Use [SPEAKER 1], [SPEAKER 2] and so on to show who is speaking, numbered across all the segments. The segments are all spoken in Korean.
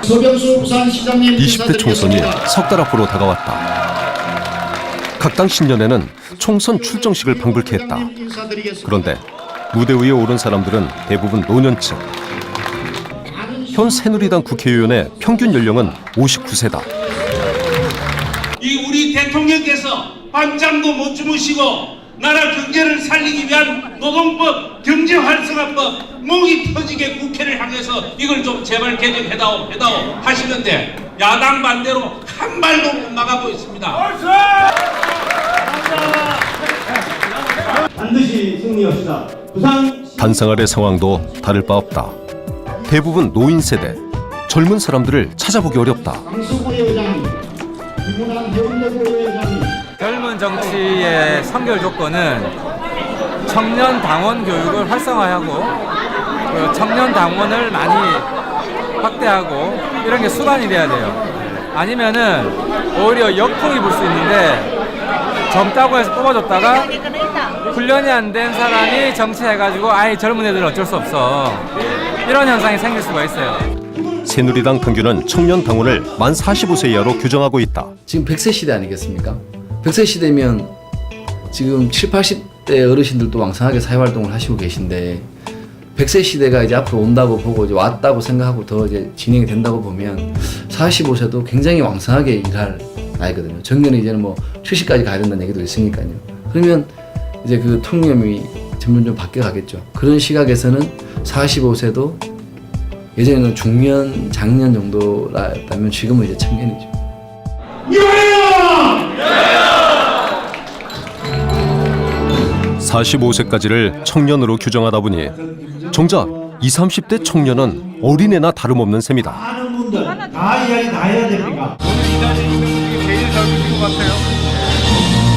[SPEAKER 1] 서병수 부산시장님
[SPEAKER 2] 20대 총선이 석 달 앞으로 다가왔다. 각 당 신년에는 총선 출정식을 방불케 했다. 그런데 무대 위에 오른 사람들은 대부분 노년층. 현 새누리당 국회의원의 평균 연령은 59세다.
[SPEAKER 3] 이 우리 대통령께서 밤잠도 못 주무시고 나라 경제를 살리기 위한 노동법, 경제활성화법 목이 터지게 국회를 향해서 이걸 좀 제발 개정해다오 하시는데 야당 반대로 한 발도 못 나가고 있습니다.
[SPEAKER 4] 반드시 승리합시다. 부산
[SPEAKER 2] 단상아래 상황도 다를 바 없다. 대부분 노인 세대, 젊은 사람들을 찾아보기 어렵다.
[SPEAKER 5] 젊은 정치의 선결 조건은 청년 당원 교육을 활성화하고 청년 당원을 많이 확대하고 이런 게 수반이 돼야 돼요. 아니면은 오히려 역풍이 불 수 있는데 젊다고 해서 뽑아줬다가 훈련이 안 된 사람이 정치해가지고 아예 젊은 애들은 어쩔 수 없어. 이런 현상이 생길 수가 있어요.
[SPEAKER 2] 새누리당 평균은 청년 당원을 만 45세 이하로 규정하고 있다.
[SPEAKER 6] 지금 100세 시대 아니겠습니까? 100세 시대면 지금 7, 80대 어르신들도 왕성하게 사회활동을 하시고 계신데 100세 시대가 이제 앞으로 온다고 보고 이제 왔다고 생각하고 더 이제 진행이 된다고 보면 45세도 굉장히 왕성하게 일할 나이거든요. 정년은 이제는 뭐 70까지 가야 된다는 얘기도 있으니까요. 그러면 이제 그 통념이 점점 좀 바뀌어 가겠죠. 그런 시각에서는 45세도 예전에는 중년, 장년 정도라면 지금은 이제 청년이죠.
[SPEAKER 2] 45세까지를 청년으로 규정하다 보니 정작 20, 30대 청년은 어린애나 다름없는 셈이다.
[SPEAKER 4] 많은 분들 다 이야기 다 해야 됩니까?
[SPEAKER 7] 오늘 이 자리에 있는 분이 제일 젊으신 것 같아요.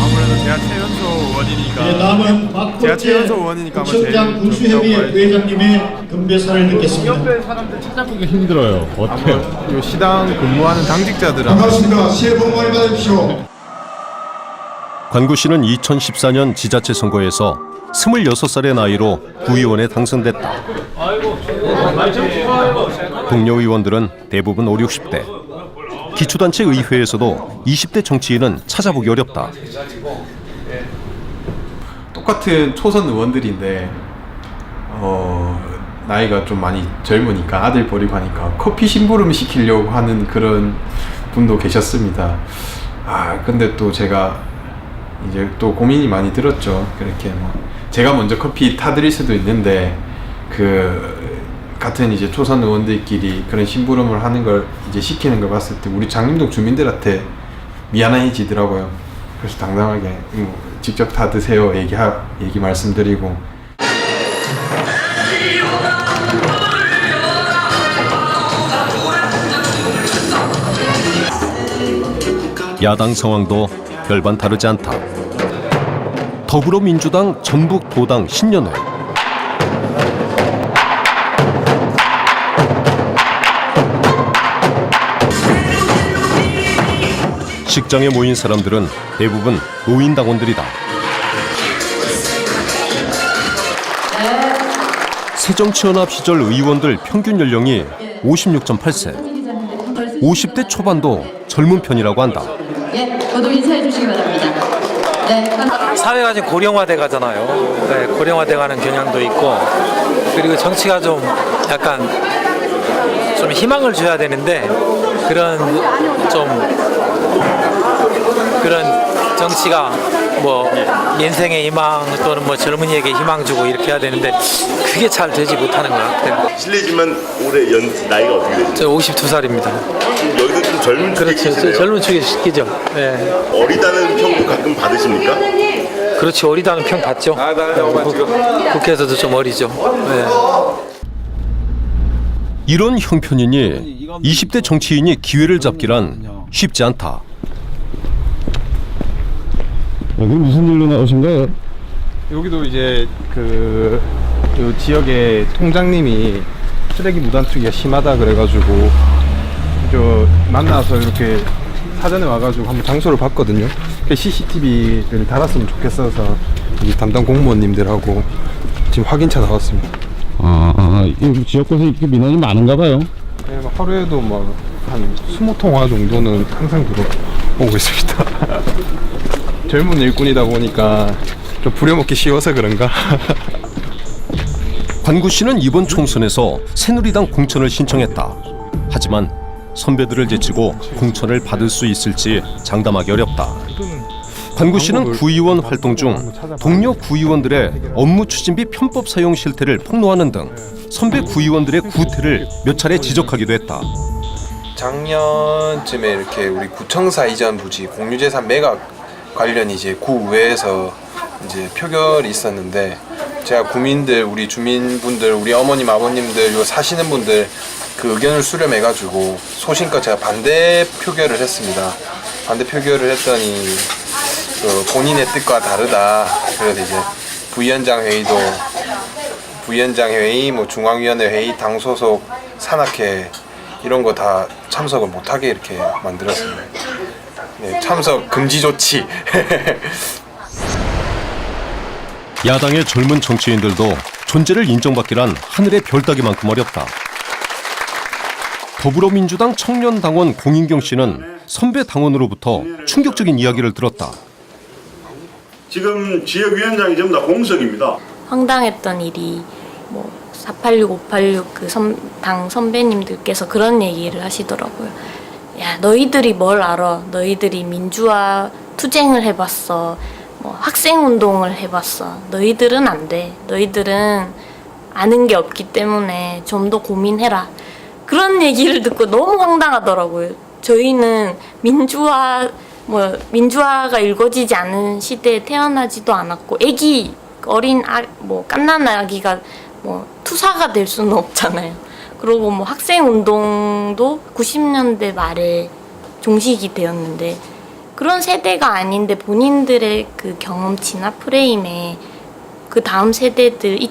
[SPEAKER 7] 아무래도 제가 최연소 의원이니까.
[SPEAKER 1] 네, 다음은
[SPEAKER 7] 제가 최연소
[SPEAKER 1] 박국재
[SPEAKER 7] 의원이니까 아마
[SPEAKER 1] 구청장 군수협의회 부회장님의 건배사를 듣겠습니다.
[SPEAKER 7] 옆에 사람들 찾아보기
[SPEAKER 8] 힘들어요. 어때요?
[SPEAKER 7] 요 시당 근무하는 당직자들은
[SPEAKER 1] 반갑습니다. 새해 복 많이 받으십시오.
[SPEAKER 2] 관구 씨는 2014년 지자체 선거에서 26살의 나이로 구의원에 당선됐다. 동료 의원들은 대부분 5, 60대. 기초단체 의회에서도 20대 정치인은 찾아보기 어렵다.
[SPEAKER 9] 똑같은 초선 의원들인데 나이가 좀 많이 젊으니까 아들 버리고 하니까 커피 심부름 시키려고 하는 그런 분도 계셨습니다. 근데 또 제가 이제 또 고민이 많이 들었죠. 그렇게 뭐 제가 먼저 커피 타드릴 수도 있는데 그 같은 이제 초선 의원들끼리 그런 심부름을 하는 걸 이제 시키는 걸 봤을 때 우리 장림동 주민들한테 미안해지더라고요. 그래서 당당하게 직접 다 드세요 얘기 말씀드리고.
[SPEAKER 2] 야당 상황도 별반 다르지 않다. 더불어민주당 전북도당 신년회. 식장에 모인 사람들은 대부분 노인당원들이다. 새정치연합 시절 의원들 평균 연령이 56.8세. 50대 초반도 젊은 편이라고 한다.
[SPEAKER 10] 예, 저도 인사해 주시기 바랍니다. 네.
[SPEAKER 5] 사회가 지금 고령화돼 가잖아요. 네, 고령화돼 가는 경향도 있고 그리고 정치가 좀 약간 좀 희망을 줘야 되는데 그런 정치가 뭐 인생의 희망 또는 뭐 젊은이에게 희망 주고 이렇게 해야 되는데 그게 잘 되지 못하는 것 같아요.
[SPEAKER 11] 실례지만 올해 나이가 어떻게 되세요?
[SPEAKER 5] 저 52살입니다.
[SPEAKER 11] 여기도 좀 젊은 축에
[SPEAKER 5] 그렇죠.
[SPEAKER 11] 계시네요.
[SPEAKER 5] 젊은 축에 시키죠. 네.
[SPEAKER 11] 어리다는 평도 가끔 받으십니까?
[SPEAKER 5] 그렇지. 어리다는 평 받죠. 국회에서도 좀 어리죠. 네.
[SPEAKER 2] 이런 형편이니 20대 정치인이 기회를 잡기란 쉽지 않다.
[SPEAKER 8] 여기 무슨 일로 나오신 거예요?
[SPEAKER 7] 여기도 이제 그 지역의 통장님이 쓰레기 무단 투기가 심하다 그래가지고 만나서 이렇게 사전에 와가지고 한번 장소를 봤거든요. CCTV를 달았으면 좋겠어서 이 담당 공무원님들하고 지금 확인차 나왔습니다.
[SPEAKER 8] 이 지역 곳에 이렇게 민원이 많은가 봐요.
[SPEAKER 7] 네, 막 하루에도 막 한 20통화 정도는 항상 들어오고 있습니다. 젊은 일꾼이다 보니까 좀 부려먹기 쉬워서 그런가?
[SPEAKER 2] 관구 씨는 이번 총선에서 새누리당 공천을 신청했다. 하지만 선배들을 제치고 공천을 받을 수 있을지 장담하기 어렵다. 관구 씨는 구의원 활동 중 동료 구의원들의 업무 추진비 편법 사용 실태를 폭로하는 등 선배 구의원들의 구태를 몇 차례 지적하기도 했다.
[SPEAKER 9] 작년쯤에 이렇게 우리 구청사 이전 부지 공유재산 매각 관련 이제 구의회에서 이제 표결이 있었는데 제가 구민들, 우리 주민분들, 우리 어머님, 아버님들, 요 사시는 분들 그 의견을 수렴해가지고 소신껏 제가 반대 표결을 했습니다. 반대 표결을 했더니 그 본인의 뜻과 다르다. 그래서 이제 부위원장 회의, 뭐 중앙위원회 회의, 당 소속, 산악회 이런 거 다 참석을 못하게 이렇게 만들었습니다. 네, 참석 금지 조치.
[SPEAKER 2] 야당의 젊은 정치인들도 존재를 인정받기란 하늘의 별 따기만큼 어렵다. 더불어민주당 청년당원 공인경 씨는 선배 당원으로부터 충격적인 이야기를 들었다.
[SPEAKER 11] 지금 지역위원장이 전부 다 공석입니다.
[SPEAKER 12] 황당했던 일이 뭐 486, 586 그 당 선배님들께서 그런 얘기를 하시더라고요. 야, 너희들이 뭘 알아? 너희들이 민주화 투쟁을 해봤어. 뭐 학생운동을 해봤어. 너희들은 안 돼. 너희들은 아는 게 없기 때문에 좀 더 고민해라. 그런 얘기를 듣고 너무 황당하더라고요. 저희는 민주화가 일궈지지 않은 시대에 태어나지도 않았고, 어린 갓난 아기가 투사가 될 수는 없잖아요. 그리고 학생운동도 90년대 말에 종식이 되었는데, 그런 세대가 아닌데 본인들의 그 경험치나 프레임에 그 다음 세대들한테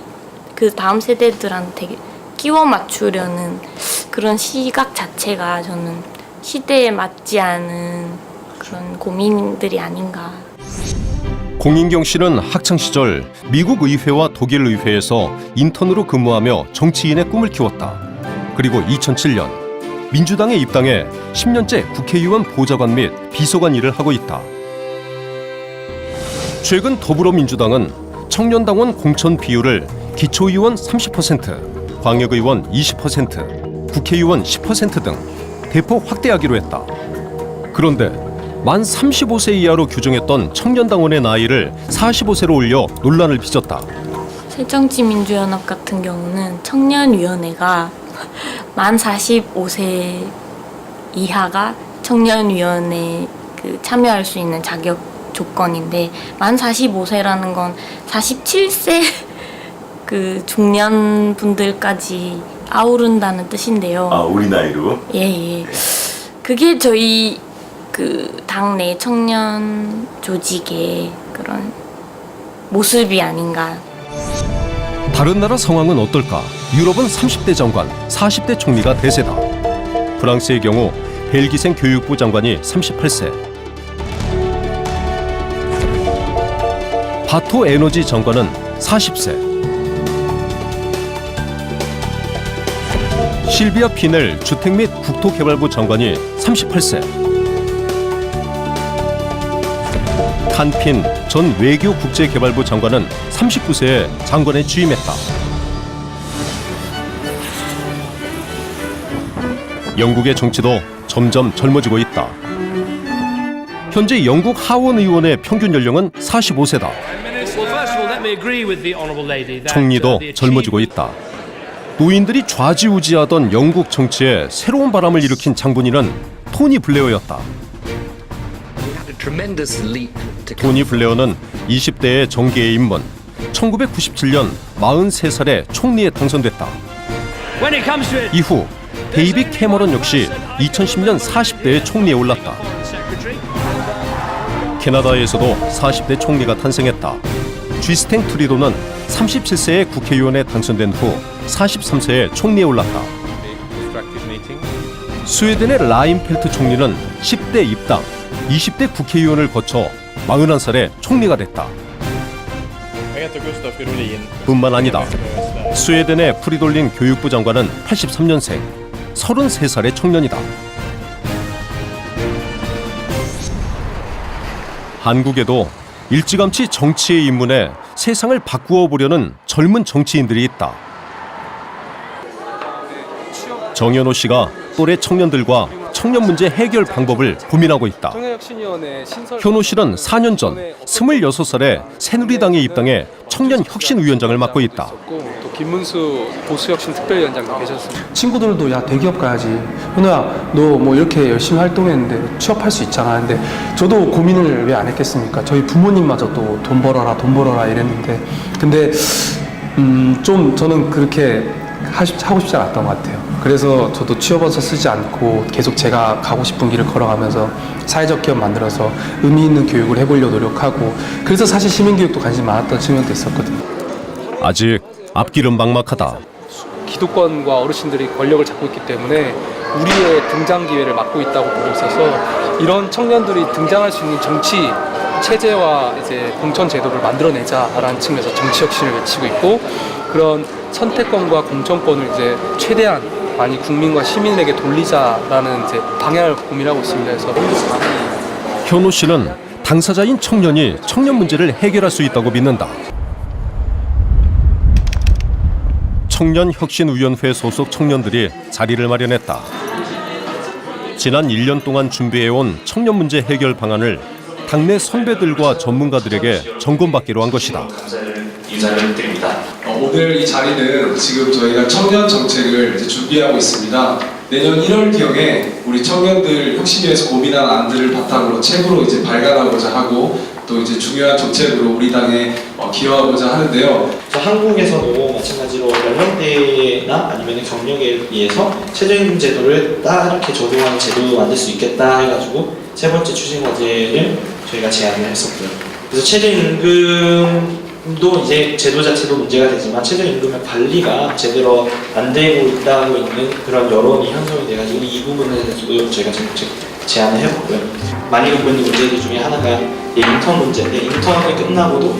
[SPEAKER 12] 끼워 맞추려는 그런 시각 자체가 저는 시대에 맞지 않은 그런 고민들이 아닌가.
[SPEAKER 2] 공인경 씨는 학창 시절 미국 의회와 독일 의회에서 인턴으로 근무하며 정치인의 꿈을 키웠다. 그리고 2007년 민주당에 입당해 10년째 국회의원 보좌관 및 비서관 일을 하고 있다. 최근 더불어민주당은 청년당원 공천 비율을 기초의원 30%, 광역의원 20%, 국회의원 10% 등 대폭 확대하기로 했다. 그런데 만 35세 이하로 규정했던 청년당원의 나이를 45세로 올려 논란을 빚었다.
[SPEAKER 12] 새정치민주연합 같은 경우는 청년위원회가 만 45세 이하가 청년위원회 참여할 수 있는 자격 조건인데, 만 45세라는 건 47세 중년 분들까지 아우른다는 뜻인데요.
[SPEAKER 11] 아, 우리 나이로?
[SPEAKER 12] 예. 그게 저희 당내 청년 조직의 그런 모습이 아닌가.
[SPEAKER 2] 다른 나라 상황은 어떨까? 유럽은 30대 장관, 40대 총리가 대세다. 프랑스의 경우 벨기생 교육부 장관이 38세, 바토 에너지 장관은 40세, 실비아 피넬 주택 및 국토개발부 장관이 38세, 칸핀 전 외교국제개발부 장관은 39세에 장관에 취임했다. 영국의 정치도 점점 젊어지고 있다. 현재 영국 하원 의원의 평균 연령은 45세다. 총리도 젊어지고 있다. 노인들이 좌지우지하던 영국 정치에 새로운 바람을 일으킨 장본인은 토니 블레어였다. 토니 블레어는 20대의 정계에 입문, 1997년 43살에 총리에 당선됐다. 이후 데이빗 캐머런 역시 2010년 40대에 총리에 올랐다. 캐나다에서도 40대 총리가 탄생했다. 쥐스탱 트리도는 37세에 국회의원에 당선된 후 43세에 총리에 올랐다. 스웨덴의 라인펠트 총리는 10대 입당, 20대 국회의원을 거쳐 41살에 총리가 됐다. 뿐만 아니다. 스웨덴의 프리돌린 교육부 장관은 83년생, 33살의 청년이다. 한국에도 일찌감치 정치에 입문해 세상을 바꾸어 보려는 젊은 정치인들이 있다. 정현호 씨가 또래 청년들과 청년 문제 해결 방법을 고민하고 있다. 현호 씨는 4년 전 26살에 새누리당에 입당해 청년혁신위원장을 맡고 있다.
[SPEAKER 13] 또 김문수 보수혁신특별위원장도 계셨습니다.
[SPEAKER 14] 친구들도 야 대기업 가야지, 현호야 너 뭐 이렇게 열심히 활동했는데 취업할 수 있잖아. 근데 저도 고민을 왜 안 했겠습니까? 저희 부모님마저도 돈 벌어라 이랬는데, 근데 좀 저는 그렇게 하고 싶지 않았던 것 같아요. 그래서 저도 취업원서 쓰지 않고 계속 제가 가고 싶은 길을 걸어가면서 사회적 기업 만들어서 의미 있는 교육을 해보려고 노력하고, 그래서 사실 시민교육도 관심이 많았던 측면도 있었거든요.
[SPEAKER 2] 아직 앞길은 막막하다.
[SPEAKER 13] 기득권과 어르신들이 권력을 잡고 있기 때문에 우리의 등장 기회를 막고 있다고 보고 있어서, 이런 청년들이 등장할 수 있는 정치 체제와 이제 공천 제도를 만들어내자라는 측면에서 정치 혁신을 외치고 있고, 그런 선택권과 공천권을 이제 최대한 많이 국민과 시민에게 돌리자라는 이제 방향을 고민하고 있습니다. 그래서
[SPEAKER 2] 현호 씨는 당사자인 청년이 청년 문제를 해결할 수 있다고 믿는다. 청년혁신위원회 소속 청년들이 자리를 마련했다. 지난 1년 동안 준비해온 청년 문제 해결 방안을 당내 선배들과 전문가들에게 점검받기로 한 것이다.
[SPEAKER 15] 인사를 드립니다. 오늘 이 자리는 지금 저희가 청년 정책을 이제 준비하고 있습니다. 내년 1월경에 우리 청년들 혁신위에서 고민한 안들을 바탕으로 책으로 이제 발간하고자 하고, 또 이제 중요한 정책으로 우리 당에 기여하고자 하는데요.
[SPEAKER 4] 한국에서도 마찬가지로 연령대나 아니면 경력에 의해서 최저임금 제도를 딱 이렇게 적용하는 제도 만들 수 있겠다 해가지고 세 번째 추진 과제를 저희가 제안을 했었고요. 그래서 최저임금도 이제 제도 자체도 문제가 되지만 최저임금의 관리가 제대로 안 되고 있다고 있는 그런 여론이 형성이 돼가지고 이 부분에서도 저희가 정책 제안을 해봤고요. 많이 겪고 있는 문제들 중에 하나가 인턴 문제인데, 인턴이 끝나고도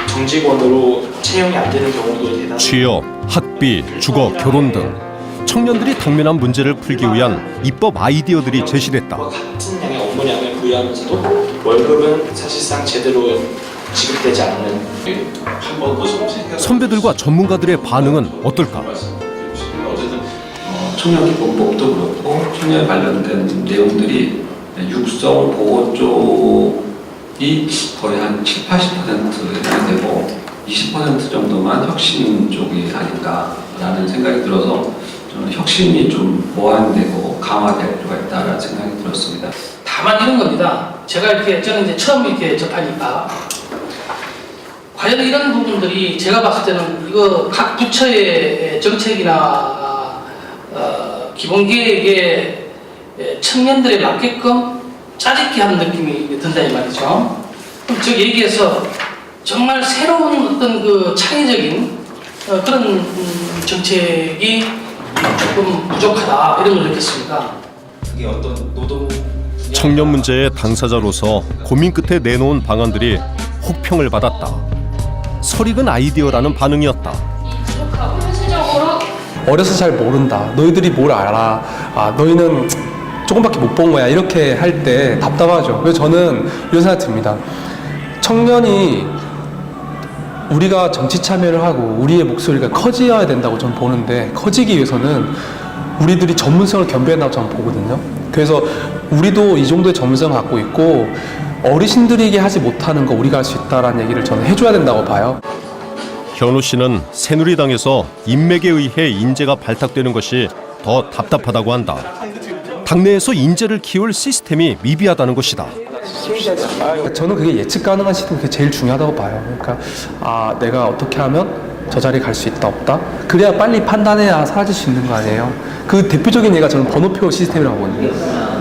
[SPEAKER 4] 정직원으로 채용이 안 되는 경우도 대단히
[SPEAKER 2] 취업, 학비, 주거, 결혼 등 청년들이 당면한 문제를 풀기 위한 입법 아이디어들이 제시됐다.
[SPEAKER 4] 같은 양의 업무량을 부여하면서도 월급은 사실상 제대로 지급되지 않는, 한번 더 좀 생각.
[SPEAKER 2] 선배들과 전문가들의 반응은 어떨까?
[SPEAKER 16] 청년기본법도 그렇고 청년 관련된 내용들이 육성 보호 쪽이 거의 한 70~80% 되고 20% 정도만 혁신 쪽이 아닌가라는 생각이 들어서 저는 혁신이 좀 보완되고 강화될 필요가 있다라는 생각이 들었습니다.
[SPEAKER 17] 다만 이런 겁니다. 저는 이제 처음 이렇게 접하니까 과연 이런 부분들이 제가 봤을 때는 이거 각 부처의 정책이나 기본계획에 청년들에 맞게끔 짜릿게 하는 느낌이 든다 이 말이죠. 즉 얘기해서 정말 새로운 어떤 그 창의적인 그런 정책이 조금 부족하다 이런 걸 느꼈습니다.
[SPEAKER 4] 그게 어떤 노동
[SPEAKER 2] 청년 문제의 당사자로서 고민 끝에 내놓은 방안들이 혹평을 받았다. 설익은 아이디어라는 반응이었다.
[SPEAKER 14] 어려서 잘 모른다, 너희들이 뭘 알아, 너희는 조금밖에 못 본 거야, 이렇게 할 때 답답하죠. 그래서 저는 이런 생각이 듭니다. 청년이 우리가 정치 참여를 하고 우리의 목소리가 커져야 된다고 저는 보는데, 커지기 위해서는 우리들이 전문성을 겸비해야 된다고 저는 보거든요. 그래서 우리도 이 정도의 전문성을 갖고 있고 어르신들에게 하지 못하는 거 우리가 할 수 있다라는 얘기를 저는 해줘야 된다고 봐요.
[SPEAKER 2] 현우 씨는 새누리당에서 인맥에 의해 인재가 발탁되는 것이 더 답답하다고 한다. 당내에서 인재를 키울 시스템이 미비하다는 것이다.
[SPEAKER 14] 저는 그게 예측 가능한 시스템이 그게 제일 중요하다고 봐요. 그러니까 내가 어떻게 하면 저 자리에 갈 수 있다 없다? 그래야 빨리 판단해야 사라질 수 있는 거 아니에요? 그 대표적인 예가 저는 번호표 시스템이라고 보거든요.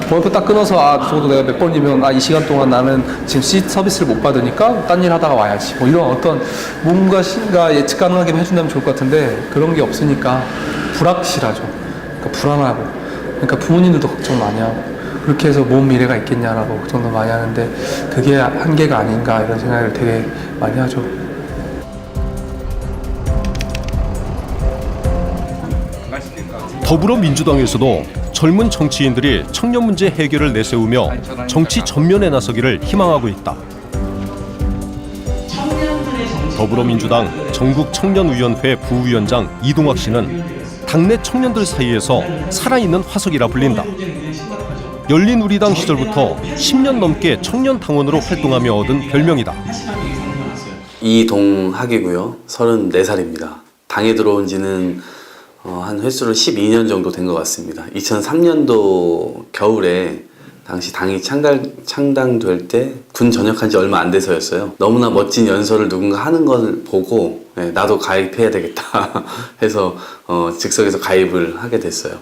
[SPEAKER 14] 번호표 딱 끊어서 적어도 내가 몇 번이면 이 시간 동안 나는 지금 서비스를 못 받으니까 딴 일 하다가 와야지, 뭐 이런 어떤 뭔가 예측 가능하게 해준다면 좋을 것 같은데 그런 게 없으니까 불확실하죠. 그러니까 불안하고, 그러니까 부모님들도 걱정 많이 하고, 그렇게 해서 뭔 미래가 있겠냐라고 걱정도 많이 하는데 그게 한계가 아닌가 이런 생각을 되게 많이 하죠.
[SPEAKER 2] 더불어민주당에서도 젊은 정치인들이 청년 문제 해결을 내세우며 정치 전면에 나서기를 희망하고 있다. 더불어민주당 전국청년위원회 부위원장 이동학 씨는 당내 청년들 사이에서 살아있는 화석이라 불린다. 열린우리당 시절부터 10년 넘게 청년 당원으로 활동하며 얻은 별명이다.
[SPEAKER 6] 이동학이고요. 34살입니다. 당에 들어온 지는 한 횟수로 12년 정도 된 것 같습니다. 2003년도 겨울에 당시 당이 창당될 때 군 전역한 지 얼마 안 돼서였어요. 너무나 멋진 연설을 누군가 하는 걸 보고 나도 가입해야 되겠다 해서 즉석에서 가입을 하게 됐어요.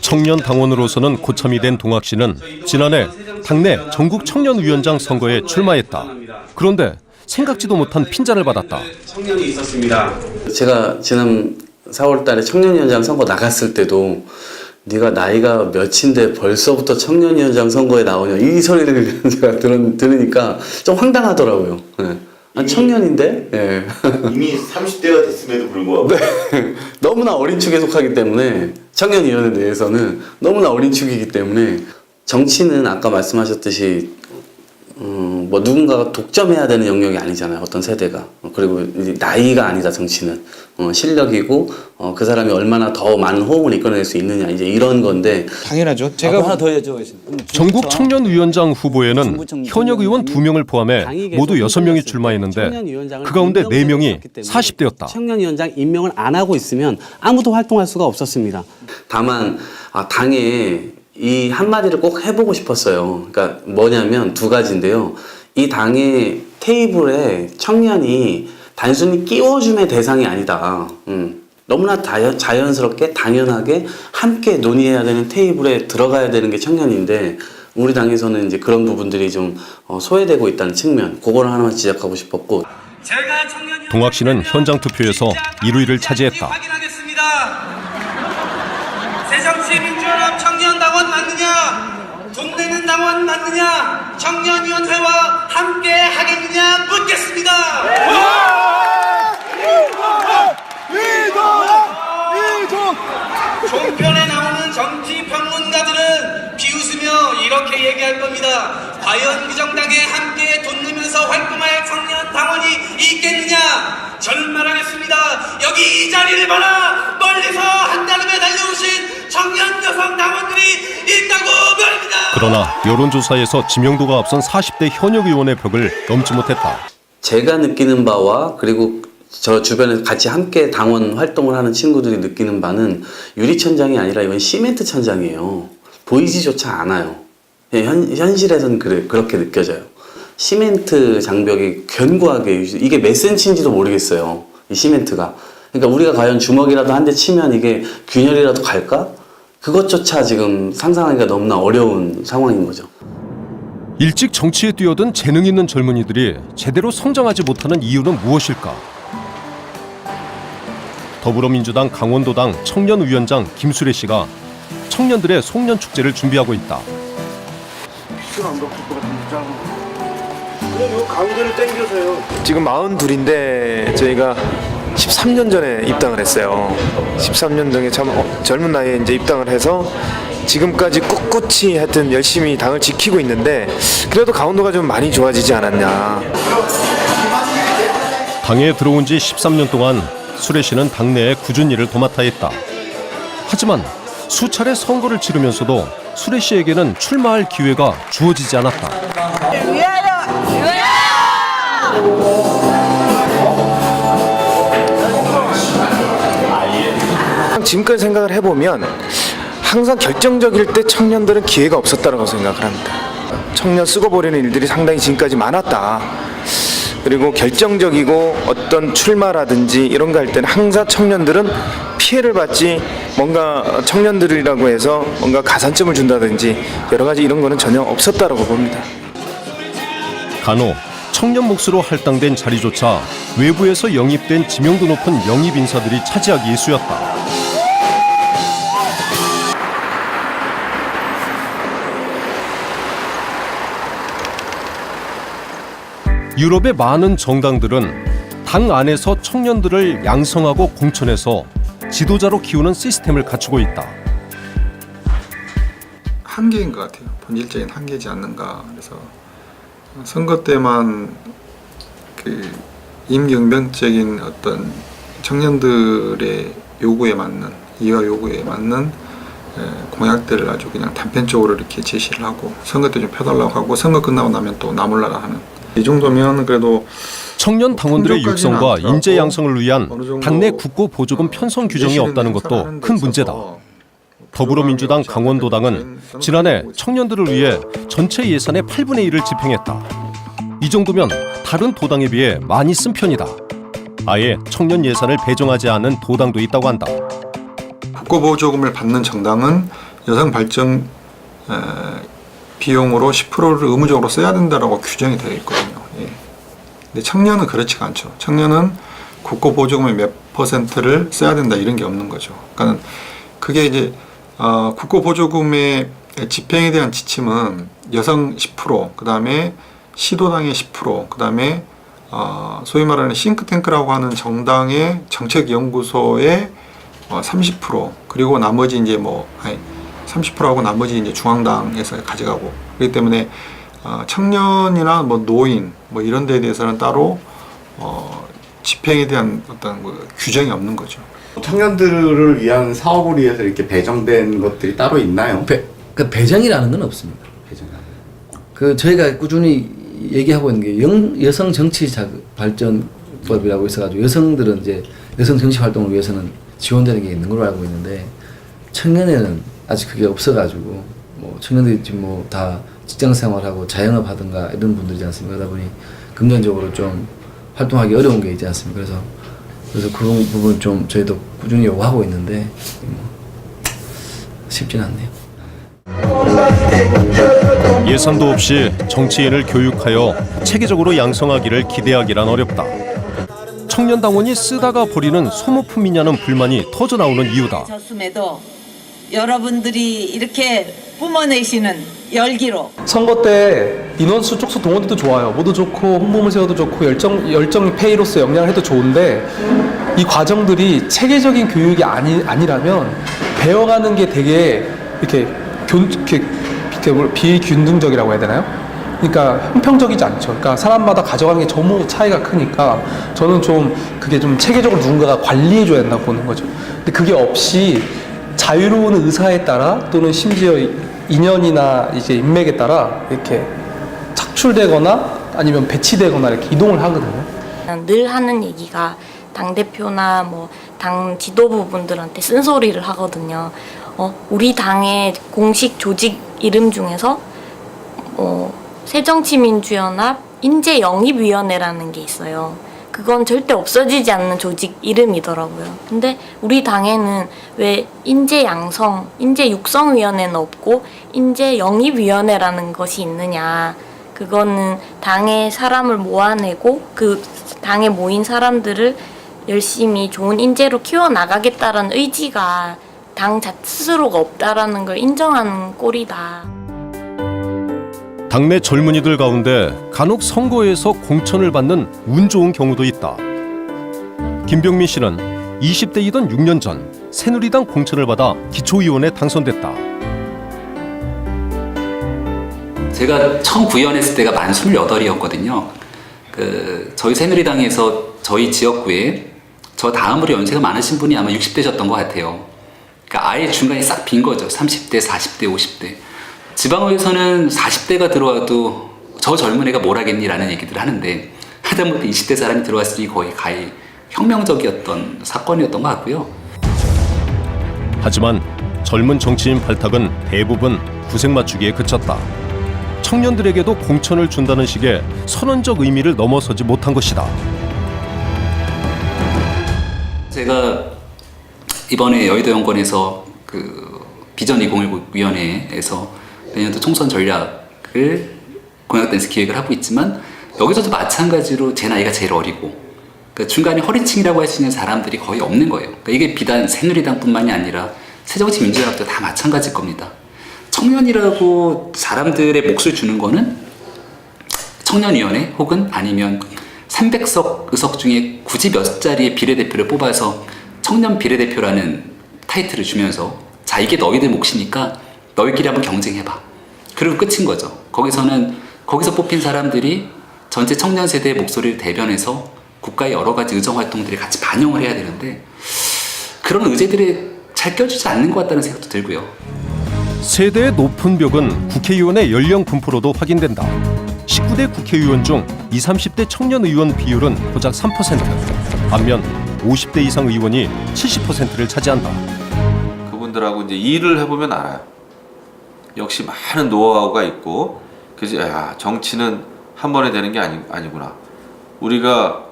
[SPEAKER 2] 청년 당원으로서는 고참이 된 동학 씨는 지난해 당내 전국청년위원장 선거에 출마했다. 그런데 생각지도 못한 핀잔을 받았다.
[SPEAKER 6] 청년이 있었습니다. 제가 지난 4월 달에 청년위원장 선거 나갔을 때도 네가 나이가 몇인데 벌써부터 청년위원장 선거에 나오냐 이 소리를 제가 들으니까 좀 황당하더라고요. 네. 청년인데 네.
[SPEAKER 11] 이미 30대가 됐음에도 불구하고
[SPEAKER 6] 네. 너무나 어린 축에 속하기 때문에 청년위원회 내에서는 너무나 어린 축이기 때문에 정치는 아까 말씀하셨듯이 뭐 누군가가 독점해야 되는 영역이 아니잖아요. 어떤 세대가. 그리고 나이가 아니다. 정치는 실력이고 그 사람이 얼마나 더 많은 호응을 이끌어낼 수 있느냐 이제 이런 건데.
[SPEAKER 18] 당연하죠. 제가 하나 더 여쭤보겠습니다.
[SPEAKER 2] 전국 청년위원장 후보에는 현역 의원 2명을 포함해 모두 6명이 출마했는데 그 가운데 4명이 40대였다.
[SPEAKER 18] 청년위원장 임명을 안 하고 있으면 아무도 활동할 수가 없었습니다.
[SPEAKER 6] 다만 당에 이 한마디를 꼭 해보고 싶었어요. 그러니까 뭐냐면 두 가지인데요. 이 당의 테이블에 청년이 단순히 끼워줌의 대상이 아니다. 너무나 자연스럽게 당연하게 함께 논의해야 되는 테이블에 들어가야 되는 게 청년인데 우리 당에서는 이제 그런 부분들이 좀 소외되고 있다는 측면, 그걸 하나만 지적하고 싶었고.
[SPEAKER 2] 동학 씨는 현장 투표에서 1위를 차지했다.
[SPEAKER 19] 새정치민주연합 청년당원 맞느냐? 돈 내는 당원 맞느냐? 청년위원회와 함께 하겠느냐? 묻겠습니다. 종편에 나오는 정치평론가들은 비웃으며 이렇게 얘기할 겁니다. 과연 그 정당에 함께 돈 내면서 활동할 청년 당원이 있겠느냐? 저는 말하겠습니다. 여기 이 자리를 봐라. 멀리서 한달음에 달려오신 청년 여성 당원들이 있다고 말입니다.
[SPEAKER 2] 그러나 여론조사에서 지명도가 앞선 40대 현역 의원의 벽을 넘지 못했다.
[SPEAKER 6] 제가 느끼는 바와 그리고 저 주변에서 같이 함께 당원 활동을 하는 친구들이 느끼는 바는 유리천장이 아니라 이건 시멘트 천장이에요. 보이지조차 않아요. 현실에서는 그렇게 느껴져요. 시멘트 장벽이 견고하게 이게 몇 센치인지도 모르겠어요. 이 시멘트가. 그러니까 우리가 과연 주먹이라도 한 대 치면 이게 균열이라도 갈까? 그것조차 지금 상상하기가 너무나 어려운 상황인 거죠.
[SPEAKER 2] 일찍 정치에 뛰어든 재능 있는 젊은이들이 제대로 성장하지 못하는 이유는 무엇일까? 더불어민주당 강원도당 청년위원장 김수래 씨가 청년들의 송년 축제를 준비하고 있다.
[SPEAKER 11] 그럼 가운데를 당겨서요.
[SPEAKER 7] 지금 42인데 저희가 13년 전에 입당을 했어요. 13년 전에 참 젊은 나이에 이제 입당을 해서 지금까지 꿋꿋이 하여튼 열심히 당을 지키고 있는데 그래도 강원도가 좀 많이 좋아지지 않았냐.
[SPEAKER 2] 당에 들어온 지 13년 동안 수래 씨는 당내에 꾸준히 일을 도맡아 했다. 하지만 수차례 선거를 치르면서도 수래 씨에게는 출마할 기회가 주어지지 않았다.
[SPEAKER 7] 지금까지 생각을 해보면 항상 결정적일 때 청년들은 기회가 없었다고 생각을 합니다. 청년 쓰고 버리는 일들이 상당히 지금까지 많았다. 그리고 결정적이고 어떤 출마라든지 이런 거 할 때는 항상 청년들은 피해를 받지 뭔가 청년들이라고 해서 뭔가 가산점을 준다든지 여러 가지 이런 거는 전혀 없었다고 봅니다.
[SPEAKER 2] 간혹 청년 몫으로 할당된 자리조차 외부에서 영입된 지명도 높은 영입 인사들이 차지하기 일쑤였다. 유럽의 많은 정당들은 당 안에서 청년들을 양성하고 공천해서 지도자로 키우는 시스템을 갖추고 있다.
[SPEAKER 9] 한계인 것 같아요. 본질적인 한계지 않는가. 그래서 선거 때만 그 임경변적인 어떤 청년들의 요구에 맞는, 이화 요구에 맞는 공약들을 아주 그냥 단편적으로 이렇게 제시를 하고 선거 때 좀 펴달라고 하고 선거 끝나고 나면 또 나몰라라 하는, 이 정도면 그래도
[SPEAKER 2] 청년 당원들의 육성과 인재 양성을 위한 당내 국고 보조금 편성 규정이 없다는 것도 큰 문제다. 더불어민주당 강원도당은 지난해 청년들을 위해 전체 예산의 8분의 1을 집행했다. 이 정도면 다른 도당에 비해 많이 쓴 편이다. 아예 청년 예산을 배정하지 않은 도당도 있다고 한다.
[SPEAKER 9] 국고보조금을 받는 정당은 여성 발전 비용으로 10%를 의무적으로 써야 된다라고 규정이 되어 있거든요. 예. 근데 청년은 그렇지가 않죠. 청년은 국고보조금의 몇 %를 써야 된다 이런 게 없는 거죠. 그러니까 그게 이제 국고보조금의 집행에 대한 지침은 여성 10%, 그 다음에 시도당의 10%, 그 다음에 소위 말하는 싱크탱크라고 하는 정당의 정책연구소의 30%, 그리고 나머지 이제 30%하고 나머지 이제 중앙당에서 가져가고, 그렇기 때문에 청년이나 노인 이런 데에 대해서는 따로 집행에 대한 어떤 규정이 없는 거죠.
[SPEAKER 11] 청년들을 위한 사업을 위해서 이렇게 배정된 것들이 따로 있나요?
[SPEAKER 6] 배정이라는 건 없습니다. 저희가 꾸준히 얘기하고 있는 게 여성 정치 발전법이라고 있어가지고 여성들은 이제 여성 정치 활동을 위해서는 지원되는 게 있는 걸로 알고 있는데, 청년에는 아직 그게 없어가지고 청년들이 지금 다 직장 생활하고 자영업 하든가 이런 분들이지 않습니까? 그러다 보니 금전적으로 좀 활동하기 어려운 게 있지 않습니까? 그래서 그런 부분 좀 저희도 꾸준히 요구하고 있는데 쉽진 않네요.
[SPEAKER 2] 예산도 없이 정치인을 교육하여 체계적으로 양성하기를 기대하기란 어렵다. 청년 당원이 쓰다가 버리는 소모품이냐는 불만이 터져나오는 이유다.
[SPEAKER 20] 졌음에도 여러분들이 이렇게 뿜어내시는 열기로
[SPEAKER 14] 선거 때 인원수 쪽수 동원도 좋아요. 모두 좋고 홍보물 세워도 좋고 열정 페이로서 역량을 해도 좋은데, 이 과정들이 체계적인 교육이 아니라면 배워가는 게 되게 이렇게 비균등적이라고 해야 되나요? 그러니까 형평적이지 않죠. 그러니까 사람마다 가져가는 게 너무 차이가 크니까 저는 좀 그게 좀 체계적으로 누군가가 관리해줘야 된다고 보는 거죠. 근데 그게 없이 자유로운 의사에 따라 또는 심지어 인연이나 이제 인맥에 따라 이렇게 착출되거나 아니면 배치되거나 이렇게 이동을 하거든요.
[SPEAKER 12] 늘 하는 얘기가 당대표나 당 지도부분들한테 쓴소리를 하거든요. 우리 당의 공식 조직 이름 중에서 새정치민주연합 인재영입위원회라는 게 있어요. 그건 절대 없어지지 않는 조직 이름이더라고요. 근데 우리 당에는 왜 인재양성, 인재육성위원회는 없고 인재영입위원회라는 것이 있느냐. 그거는 당에 사람을 모아내고 그 당에 모인 사람들을 열심히 좋은 인재로 키워나가겠다라는 의지가 당 스스로가 없다라는 걸 인정하는 꼴이다.
[SPEAKER 2] 당내 젊은이들 가운데 간혹 선거에서 공천을 받는 운 좋은 경우도 있다. 김병민 씨는 20대이던 6년 전 새누리당 공천을 받아 기초의원에 당선됐다.
[SPEAKER 21] 제가 처음 구의원했을 때가 만 28이었거든요. 저희 새누리당에서 저희 지역구에 저 다음으로 연세가 많으신 분이 아마 60대셨던 것 같아요. 그러니까 아예 중간에 싹 빈 거죠. 30대, 40대, 50대. 지방의회에서는 40대가 들어와도 저 젊은 애가 뭘 하겠니라는 얘기들을 하는데, 하다못해 20대 사람이 들어왔으니 거의 가히 혁명적이었던 사건이었던 것 같고요.
[SPEAKER 2] 하지만 젊은 정치인 발탁은 대부분 구색 맞추기에 그쳤다. 청년들에게도 공천을 준다는 식의 선언적 의미를 넘어서지 못한 것이다.
[SPEAKER 21] 제가 이번에 여의도 연구원에서 비전 2019 위원회에서 내년도 총선 전략을 공약단에서 기획을 하고 있지만, 여기서도 마찬가지로 제 나이가 제일 어리고 중간에 허리층이라고 할 수 있는 사람들이 거의 없는 거예요. 이게 비단 새누리당뿐만이 아니라 새정치민주연합도 다 마찬가지일 겁니다. 청년이라고 사람들의 몫을 주는 거는 청년위원회 혹은 아니면 300석 의석 중에 굳이 몇 자리의 비례대표를 뽑아서 청년 비례대표라는 타이틀을 주면서 자 이게 너희들 몫이니까 너희끼리 한번 경쟁해봐. 그리고 끝인 거죠. 거기서 뽑힌 사람들이 전체 청년 세대의 목소리를 대변해서 국가의 여러 가지 의정 활동들이 같이 반영을 해야 되는데 그런 의제들이 잘 껴주지 않는 것 같다는 생각도 들고요.
[SPEAKER 2] 세대의 높은 벽은 국회의원의 연령 분포로도 확인된다. 19대 국회의원 중 20, 30대 청년 의원 비율은 고작 3%. 반면 50대 이상 의원이 70%를 차지한다.
[SPEAKER 3] 그분들하고 이제 일을 해보면 알아요. 역시 많은 노하우가 있고, 그래서 야, 정치는 한 번에 되는 게 아니구나. 우리가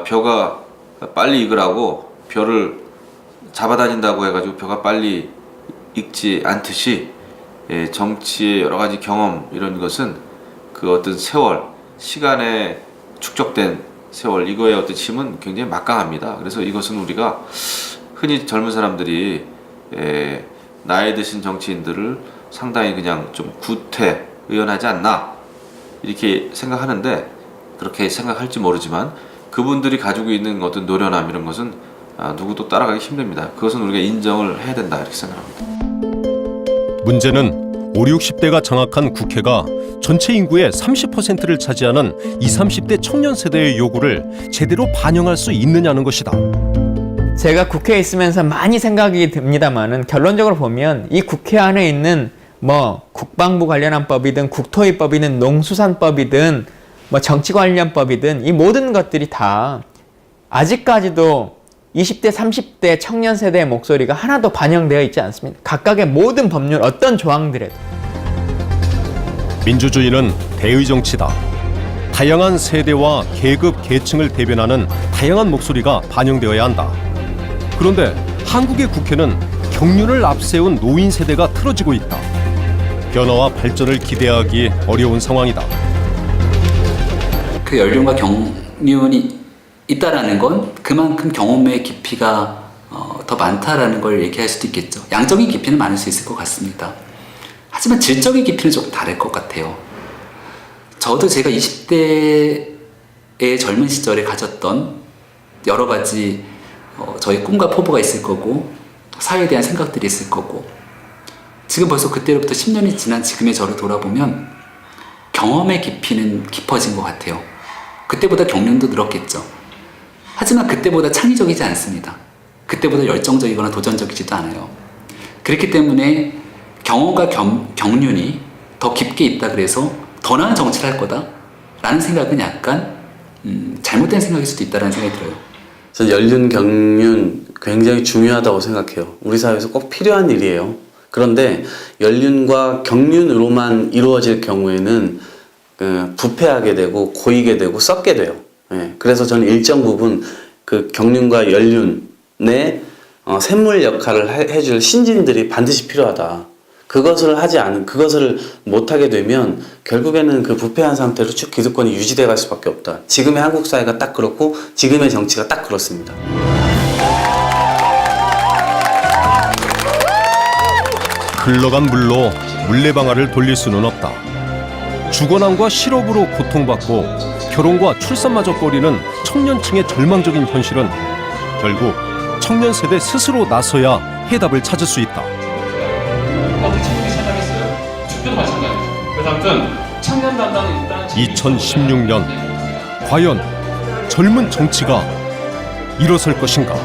[SPEAKER 3] 벼가 빨리 익으라고 벼를 잡아다닌다고 해가지고 벼가 빨리 익지 않듯이 정치의 여러 가지 경험 이런 것은 그 어떤 세월, 시간에 축적된 세월, 이거의 어떤 힘은 굉장히 막강합니다. 그래서 이것은 우리가 흔히 젊은 사람들이 나이 드신 정치인들을 상당히 그냥 좀 구태의연하지 않나 이렇게 생각하는데, 그렇게 생각할지 모르지만 그분들이 가지고 있는 어떤 노련함 이런 것은 누구도 따라가기 힘듭니다. 그것은 우리가 인정을 해야 된다 이렇게 생각합니다.
[SPEAKER 2] 문제는 5, 60대가 장악한 국회가 전체 인구의 30%를 차지하는 20, 30대 청년 세대의 요구를 제대로 반영할 수 있느냐는 것이다.
[SPEAKER 22] 제가 국회에 있으면서 많이 생각이 듭니다만은 결론적으로 보면 이 국회 안에 있는 뭐 국방부 관련한 법이든 국토위법이든 농수산법이든 뭐 정치 관련법이든 이 모든 것들이 다 아직까지도 20대, 30대 청년 세대의 목소리가 하나도 반영되어 있지 않습니다. 각각의 모든 법률 어떤 조항들에도.
[SPEAKER 2] 민주주의는 대의 정치다. 다양한 세대와 계급, 계층을 대변하는 다양한 목소리가 반영되어야 한다. 그런데 한국의 국회는 경륜을 앞세운 노인 세대가 틀어지고 있다. 변화와 발전을 기대하기 어려운 상황이다.
[SPEAKER 21] 그 연륜과 경륜이 있다라는 건 그만큼 경험의 깊이가 더 많다라는 걸 얘기할 수도 있겠죠. 양적인 깊이는 많을 수 있을 것 같습니다. 하지만 질적인 깊이는 조금 다를 것 같아요. 저도 제가 20대의 젊은 시절에 가졌던 여러 가지 저희 꿈과 포부가 있을 거고 사회에 대한 생각들이 있을 거고, 지금 벌써 그때로부터 10년이 지난 지금의 저를 돌아보면 경험의 깊이는 깊어진 것 같아요. 그때보다 경륜도 늘었겠죠. 하지만 그때보다 창의적이지 않습니다. 그때보다 열정적이거나 도전적이지도 않아요. 그렇기 때문에 경험과 경륜이 더 깊게 있다 그래서 더 나은 정치를 할 거다 라는 생각은 약간 잘못된 생각일 수도 있다는 생각이 들어요.
[SPEAKER 18] 저는 연륜, 경륜 굉장히 중요하다고 생각해요. 우리 사회에서 꼭 필요한 일이에요. 그런데 연륜과 경륜으로만 이루어질 경우에는 부패하게 되고 고이게 되고 썩게 돼요. 그래서 저는 일정 부분 그 경륜과 연륜의 샘물 역할을 해줄 신진들이 반드시 필요하다. 그것을 못하게 되면 결국에는 그 부패한 상태로 쭉 기득권이 유지돼 갈 수밖에 없다. 지금의 한국 사회가 딱 그렇고 지금의 정치가 딱 그렇습니다.
[SPEAKER 2] 흘러간 물로 물레방아를 돌릴 수는 없다. 주거난과 실업으로 고통받고 결혼과 출산마저 꺼리는 청년층의 절망적인 현실은 결국 청년 세대 스스로 나서야 해답을 찾을 수 있다.
[SPEAKER 5] 어떻게 책임이 찾아겠어요? 축구도 마찬가지죠. 그래서 아무튼 청년 담당은 일단
[SPEAKER 2] 2016년 과연 젊은 정치가 일어설 것인가?